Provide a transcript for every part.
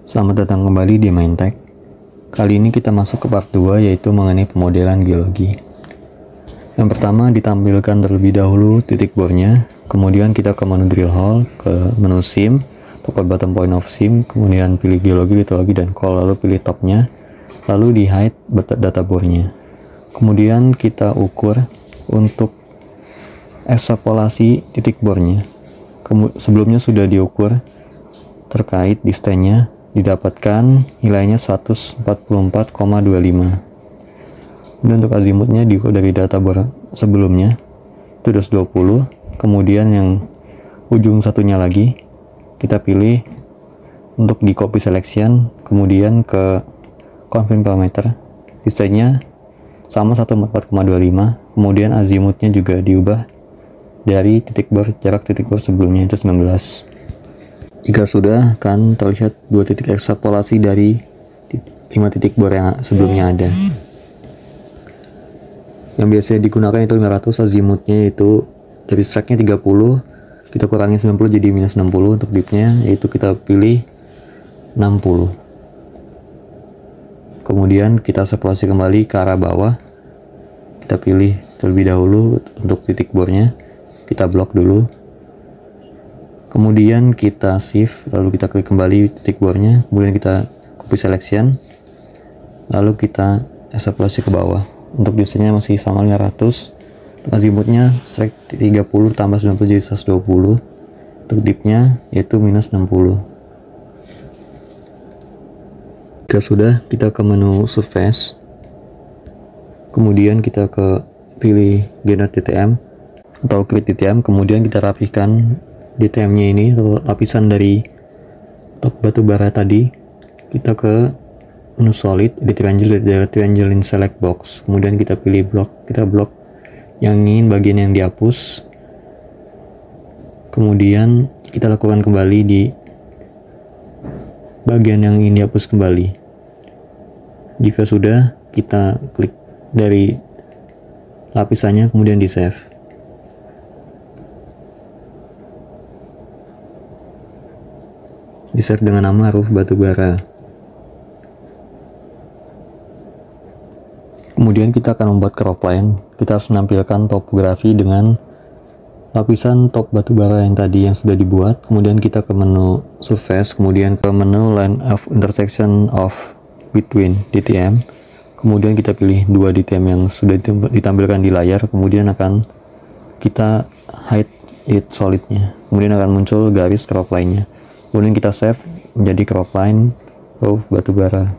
Selamat datang kembali di Mindtech. Kali ini kita masuk ke part 2, yaitu mengenai pemodelan geologi. Yang pertama, ditampilkan terlebih dahulu titik bornya, kemudian kita ke menu drill hole, ke menu sim, top bottom point of sim, kemudian pilih geologi, litologi, dan call, lalu pilih topnya, lalu di hide data bornya. Kemudian kita ukur untuk ekstrapolasi titik bornya. Sebelumnya sudah diukur terkait distannya, didapatkan nilainya 144,25. Kemudian untuk azimutnya diukur dari data bor sebelumnya itu 220. Kemudian yang ujung satunya lagi kita pilih untuk di copy selection, kemudian ke confirm parameter, distannya sama 144,25. kemudian azimutnya juga diubah dari titik bor, jarak titik bor sebelumnya itu 19. Jika sudah, akan terlihat dua titik ekstrapolasi dari 5 titik bor yang sebelumnya ada. Yang biasanya digunakan itu 500, azimutnya itu dari strike-nya 30, kita kurangi 90 jadi minus 60. Untuk dipnya yaitu kita pilih 60. Kemudian kita ekstrapolasi kembali ke arah bawah. Kita pilih terlebih dahulu untuk titik bornya, kita blok dulu. Kemudian kita shift, lalu kita klik kembali titik bornya, kemudian kita copy selection, lalu kita ekstrapolasi ke bawah. Untuk distannya masih sama 500, azimutnya strike 30 tambah 90 jadi 120. Untuk dipnya yaitu minus 60. Jika sudah, kita ke menu surface, kemudian kita ke pilih generate DTM atau create DTM, kemudian kita rapihkan DTM-nya ini atau lapisan dari top batu bara tadi. Kita ke menu solid, edit triangle in select box, kemudian kita pilih blok, kita blok yang ingin bagian yang dihapus, kemudian kita lakukan kembali di bagian yang ingin dihapus kembali. Jika sudah, kita klik dari lapisannya, kemudian di save. Di save dengan nama roof batubara. Kemudian kita akan membuat crop line. Kita harus menampilkan topografi dengan lapisan top batubara yang tadi yang sudah dibuat. Kemudian kita ke menu surface, kemudian ke menu line of intersection of between DTM. Kemudian kita pilih 2 DTM yang sudah ditampilkan di layar. Kemudian akan kita hide it solidnya. Kemudian akan muncul garis crop line-nya. Kemudian kita save menjadi crop line roof batubara.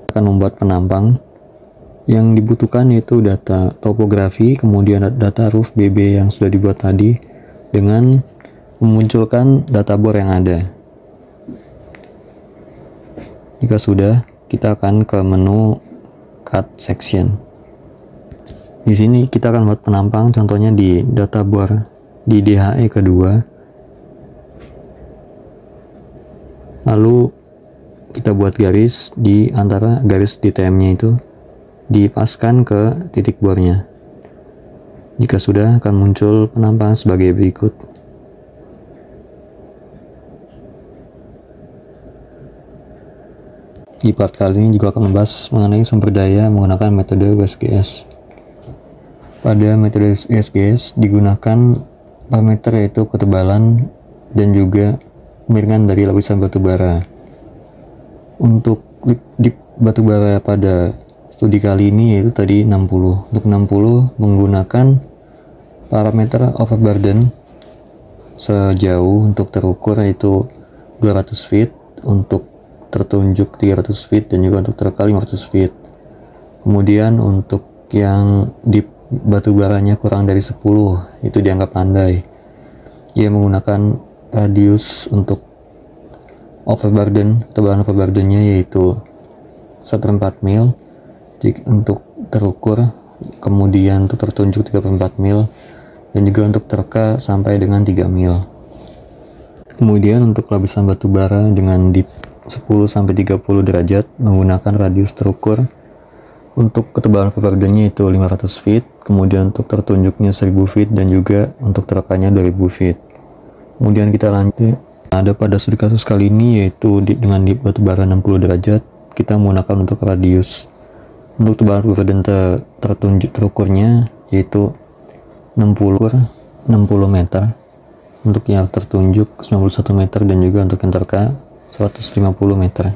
Akan membuat penampang. Yang dibutuhkan yaitu data topografi, kemudian data roof BB yang sudah dibuat tadi dengan memunculkan data bor yang ada. Jika sudah, kita akan ke menu cut section. Di sini kita akan buat penampang, contohnya di data bor di DHE kedua. Lalu kita buat garis di antara garis DTM-nya itu, dipaskan ke titik bornya. Jika sudah, akan muncul penampang sebagai berikut. Di part kali ini juga akan membahas mengenai sumber daya menggunakan metode WSGS. Pada metode WSGS digunakan parameter yaitu ketebalan dan juga kemiringan dari lapisan batubara. Untuk dip batubara pada studi kali ini yaitu tadi 60. Untuk 60 menggunakan parameter overburden sejauh untuk terukur yaitu 200 feet, untuk tertunjuk 300 feet, dan juga untuk terkali 500 feet. Kemudian untuk yang di batubaranya kurang dari 10 itu dianggap landai. Ia menggunakan radius untuk overburden, ketebalan overburdennya yaitu 1/4 mil. Untuk terukur kemudian untuk tertunjuk 34 mil, dan juga untuk terka sampai dengan 3 mil. Kemudian untuk lapisan batu bara dengan dip 10-30 derajat menggunakan radius terukur. Untuk ketebalan paperdennya itu 500 feet, kemudian untuk tertunjuknya 1000 feet, dan juga untuk terekanya 2000 feet. Kemudian kita lanjut ada pada studi kasus kali ini, yaitu dengan dip batu bara 60 derajat, kita menggunakan untuk radius. Untuk tebalan paperden tertunjuk terukurnya yaitu 60 meter, untuk yang tertunjuk 91 meter, dan juga untuk yang terka 150 meter.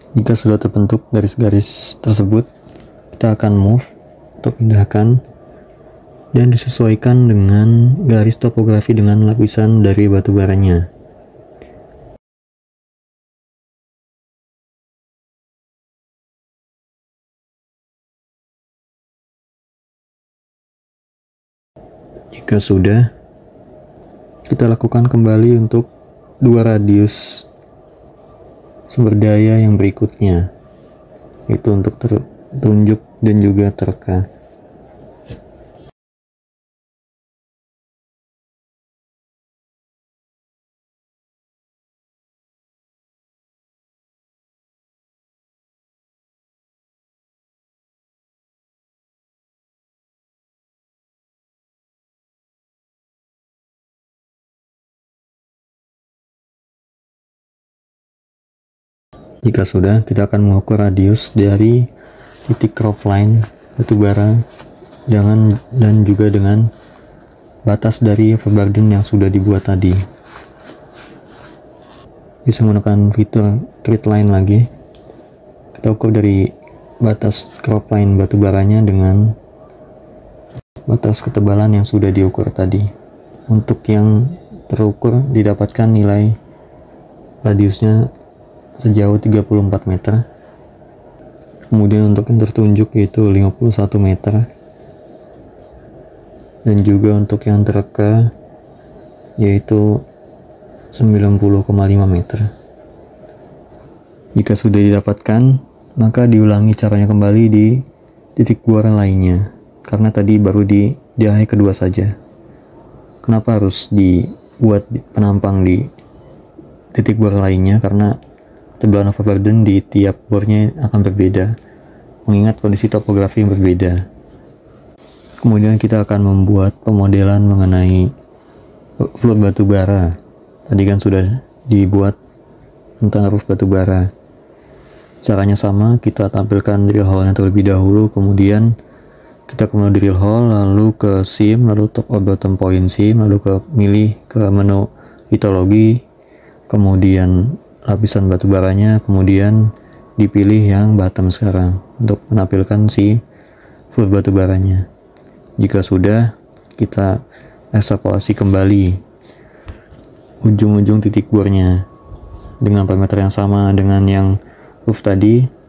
Jika sudah terbentuk garis-garis tersebut, kita akan move atau pindahkan dan disesuaikan dengan garis topografi dengan lapisan dari batu baranya. Jika sudah, kita lakukan kembali untuk dua radius sumber daya yang berikutnya, yaitu untuk tertunjuk dan juga terka. Jika sudah, kita akan mengukur radius dari titik crop line batu bara dan juga dengan batas dari overburden yang sudah dibuat tadi. Bisa menggunakan fitur treat line lagi. Kita ukur dari batas crop line batu baranya dengan batas ketebalan yang sudah diukur tadi. Untuk yang terukur didapatkan nilai radiusnya sejauh 34 meter. Kemudian untuk yang tertunjuk yaitu 51 meter. Dan juga untuk yang tereka yaitu 90,5 meter. Jika sudah didapatkan, maka diulangi caranya kembali di titik bor lainnya, karena tadi baru di akhir kedua saja. Kenapa harus dibuat penampang di titik bor lainnya? Karena tebalan overburden di tiap bornya akan berbeda, mengingat kondisi topografi yang berbeda. Kemudian kita akan membuat pemodelan mengenai floor batu bara. Tadi kan sudah dibuat tentang roof batu bara. Caranya sama, kita tampilkan drill hole-nya terlebih dahulu, kemudian kita ke menu drill hole, lalu ke seam, lalu top or bottom point seam, lalu milih ke menu litologi, kemudian lapisan batu baranya, kemudian dipilih yang bottom sekarang untuk menampilkan si floor batu baranya. Jika sudah, kita ekstrapolasi kembali ujung-ujung titik bornya dengan parameter yang sama dengan yang roof tadi.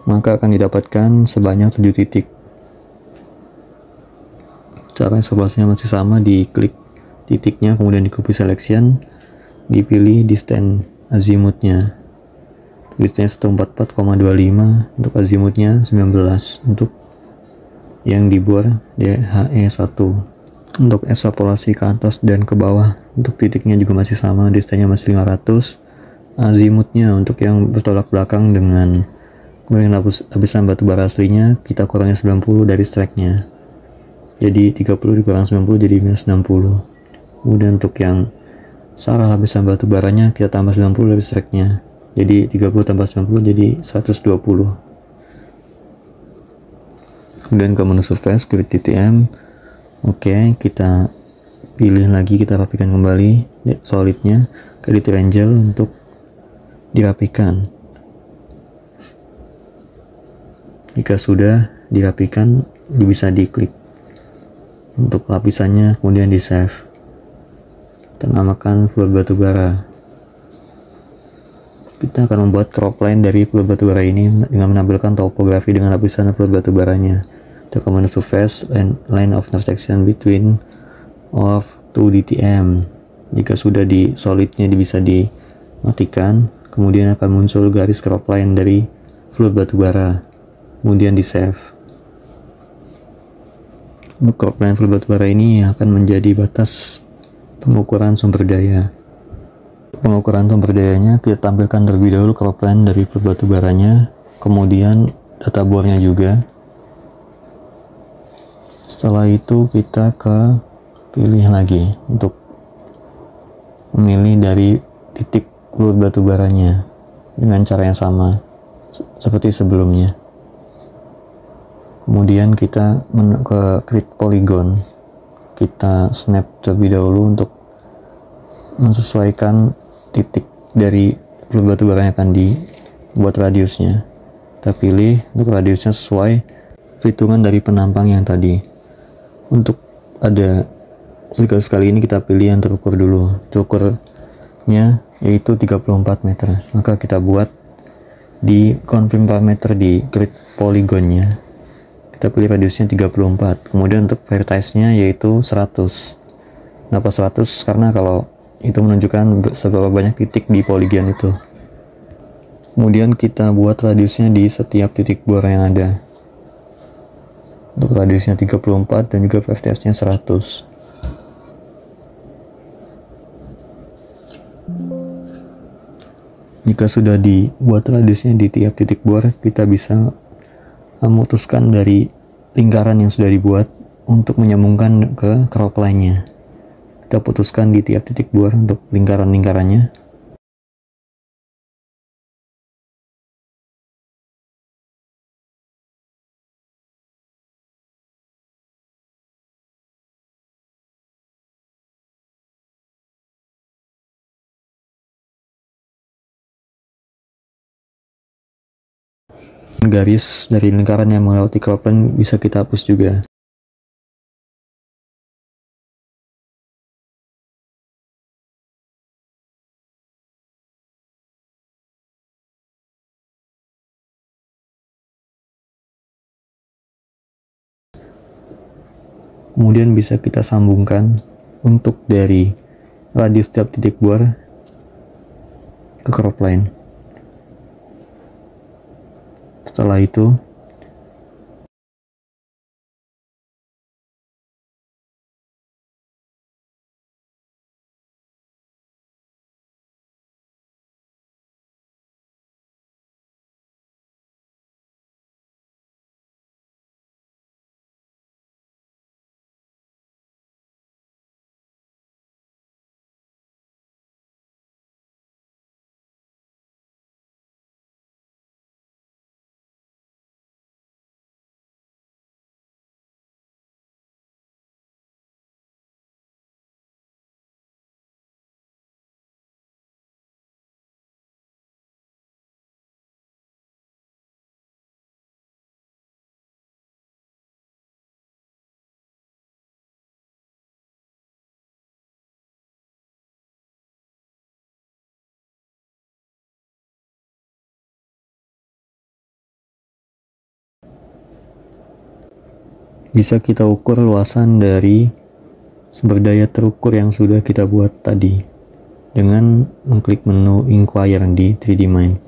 Maka akan didapatkan sebanyak 7 titik. Cara ekstrapolasinya masih sama, diklik titiknya, kemudian di copy selection, dipilih distance azimutnya. listnya 144,25, untuk azimutnya 19, untuk yang dibor DHE1. Untuk ekstrapolasi ke atas dan ke bawah, untuk titiknya juga masih sama, distanya masih 500. Azimutnya untuk yang bertolak belakang dengan kemudian lapisan batu bara aslinya, kita kurangnya 90 dari strike-nya. Jadi 30 dikurang 90 jadi minus 60. Kemudian untuk yang searah lapisan batu baranya, kita tambah 90 dari strike-nya. Jadi 30 tambah 90 jadi 120. Kemudian ke menu surface, grid DTM. Oke, kita pilih lagi, kita rapikan kembali solidnya ke di triangle untuk dirapikan. Jika sudah dirapikan, bisa diklik untuk lapisannya, kemudian di save. Kita namakan fluid batubara. Kita akan membuat crop line dari fluid batubara ini dengan menampilkan topografi dengan lapisan fluid batubaranya. Kita ke menu surface, line of intersection between of 2 DTM. Jika sudah di solidnya bisa dimatikan, kemudian akan muncul garis crop line dari fluid batubara, kemudian di save. Untuk crop line fluid batubara ini akan menjadi batas pengukuran sumber daya. Pengukuran sumber dayanya kita tampilkan terlebih dahulu crop line dari fluid batubaranya, kemudian data bornya juga. Setelah itu kita ke pilih lagi untuk memilih dari titik fluid batubaranya dengan cara yang sama seperti sebelumnya. Kemudian kita ke create polygon, kita snap terlebih dahulu untuk mensesuaikan titik dari fluid batubara yang akan dibuat radiusnya. Kita pilih untuk radiusnya sesuai perhitungan dari penampang yang tadi. Untuk ada sekali ini kita pilih yang terukur dulu. Terukurnya yaitu 34 meter. Maka kita buat di confirm parameter di grid polygonnya. Kita pilih radiusnya 34. Kemudian untuk vertice-nya yaitu 100. Kenapa 100? Karena kalau itu menunjukkan seberapa banyak titik di polygon itu. Kemudian kita buat radiusnya di setiap titik bor yang ada. Untuk radiusnya 34 dan juga vertice-nya 100. Jika sudah dibuat radiusnya di tiap titik bor, kita bisa memutuskan dari lingkaran yang sudah dibuat untuk menyambungkan ke crop line-nya. Kita putuskan di tiap titik bor untuk lingkaran-lingkarannya. Garis dari lingkaran yang melewati crop line bisa kita hapus juga. Kemudian bisa kita sambungkan untuk dari radius setiap titik bor ke crop line. Setelah itu bisa kita ukur luasan dari sumber daya terukur yang sudah kita buat tadi dengan mengklik menu Inquire di 3D Mind.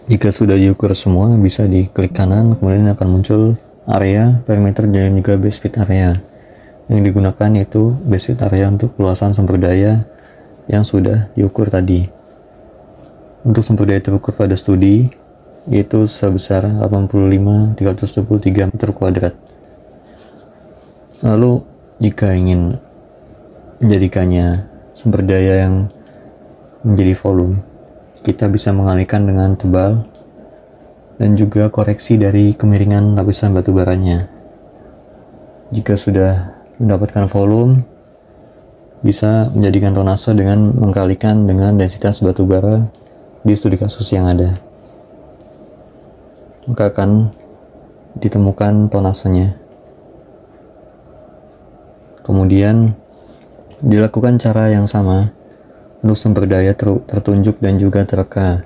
Jika sudah diukur semua, bisa diklik kanan, kemudian akan muncul area, perimeter, dan juga base fit area. Yang digunakan yaitu base fit area untuk luasan sumber daya yang sudah diukur tadi. Untuk sumber daya terukur pada studi, yaitu sebesar 85.323 meter kuadrat. Lalu, jika ingin menjadikannya sumber daya yang menjadi volume, kita bisa mengalihkan dengan tebal dan juga koreksi dari kemiringan lapisan batu baranya. Jika sudah mendapatkan volume, bisa menjadikan tonase dengan mengkalikan dengan densitas batu bara di studi kasus yang ada. Maka akan ditemukan tonasenya. Kemudian dilakukan cara yang sama untuk sumber daya tertunjuk dan juga tereka.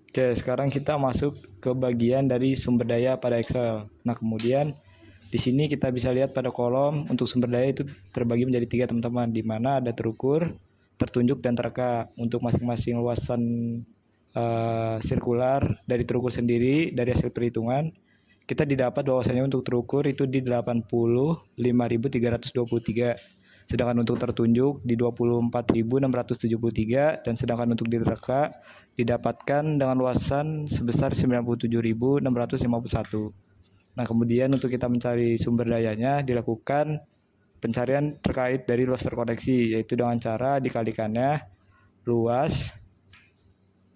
Oke, sekarang kita masuk ke bagian dari sumber daya pada Excel. Nah, kemudian di sini kita bisa lihat pada kolom untuk sumber daya itu terbagi menjadi 3, teman-teman, di mana ada terukur, tertunjuk, dan tereka. Untuk masing-masing luasan sirkular dari terukur sendiri dari hasil perhitungan, kita didapat bahwasanya untuk terukur itu di 85.323, sedangkan untuk tertunjuk di 24.673, dan sedangkan untuk ditereka didapatkan dengan luasan sebesar 97.651. Nah, kemudian untuk kita mencari sumber dayanya dilakukan pencarian terkait dari luas terkoneksi, yaitu dengan cara dikalikannya luas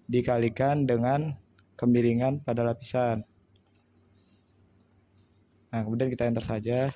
dikalikan dengan kemiringan pada lapisan. Nah, kemudian kita enter saja.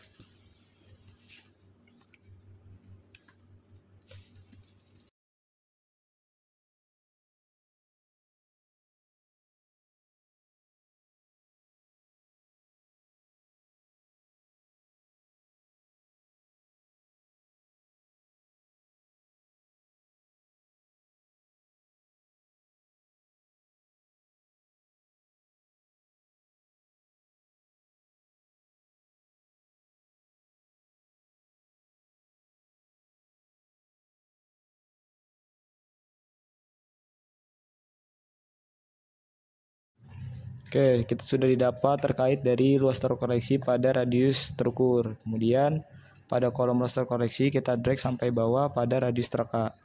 Oke, kita sudah didapat terkait dari luas terkoreksi pada radius terukur. Kemudian pada kolom luas terkoreksi kita drag sampai bawah pada radius tereka.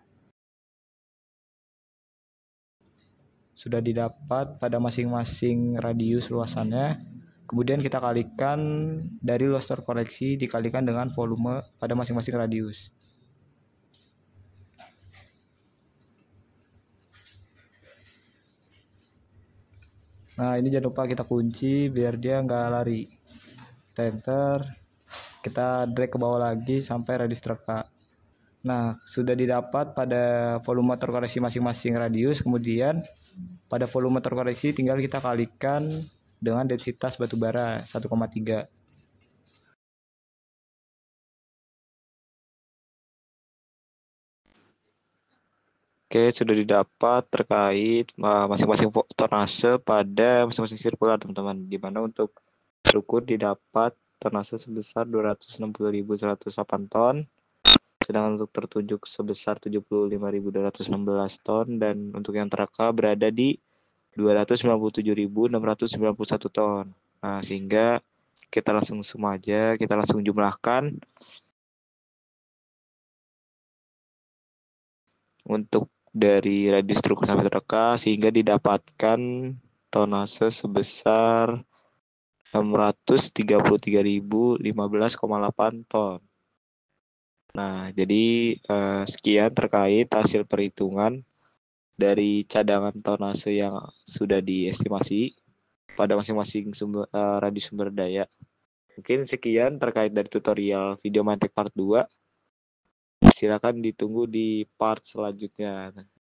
Sudah didapat pada masing-masing radius luasannya. Kemudian kita kalikan dari luas terkoreksi dikalikan dengan volume pada masing-masing radius. Nah, ini jangan lupa kita kunci biar dia nggak lari. Kita enter, kita drag ke bawah lagi sampai radius tereka. Nah, sudah didapat pada volume terkoreksi masing-masing radius. Kemudian pada volume terkoreksi tinggal kita kalikan dengan densitas batu bara 1,3. Oke, sudah didapat terkait masing-masing tonase pada masing-masing sirkular, teman-teman. Di mana untuk terukur didapat tonase sebesar 260.108 ton, sedangkan untuk tertunjuk sebesar 75.216 ton, dan untuk yang tereka berada di 297.691 ton. Nah, sehingga kita langsung sum aja, kita langsung jumlahkan untuk dari radius terukur sampai tereka, sehingga didapatkan tonase sebesar 633.015,8 ton. Nah, jadi sekian terkait hasil perhitungan dari cadangan tonase yang sudah diestimasi pada masing-masing radius sumber daya. Mungkin sekian terkait dari tutorial video mantek part 2. Silakan ditunggu di part selanjutnya.